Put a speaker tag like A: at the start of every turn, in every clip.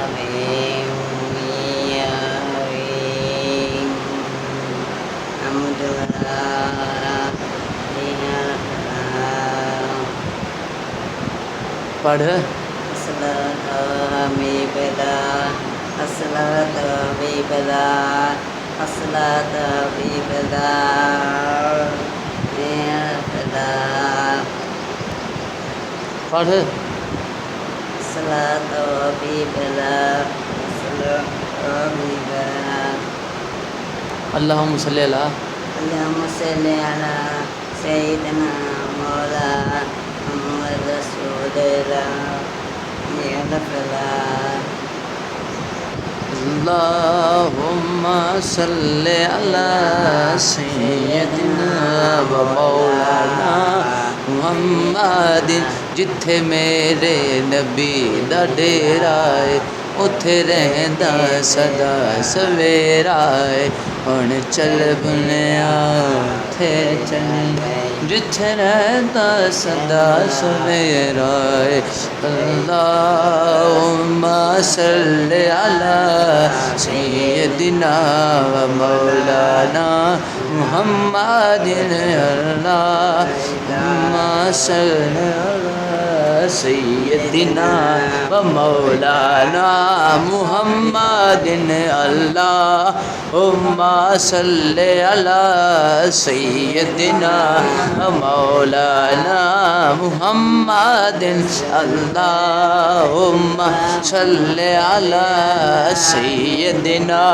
A: آمين يا رحيم الحمد لله
B: पढ़
A: الصلاة ببلا الصلاة ببلا الصلاة ببلا يا بلا
B: पढ़
A: الصلاة ببلا الصلاة ببلا
B: अल्लाहुम्म सल्ली अला
A: اللهم صل على سيدنا مولانا محمد رسول الله يا رفلا
B: अल्लाहुम्मा सल्ली अला सय्यदिना व मौलाना मुहम्मद जिथे मेरे नबी दा डेरा है उथे रहंदा सदा सवेरा है हुण चल बुनिया थे चल जिथे रहंदा सदा सवेरा है अल्लाहुम्मा सल्ली अला सय्यदिना व मौलाना मुहम्मदिन अल्लाहुम्मा सल्ली अला सय्यदिना व मौलाना मुहम्मदिन अल्लाहुम्मा सल्ली अला सय्यदिना व मौलाना मुहम्मदिन अल्लाहुम्मा सल्ली अला सय्यदिना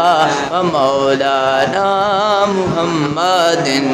B: व मौलाना मुहम्मदिन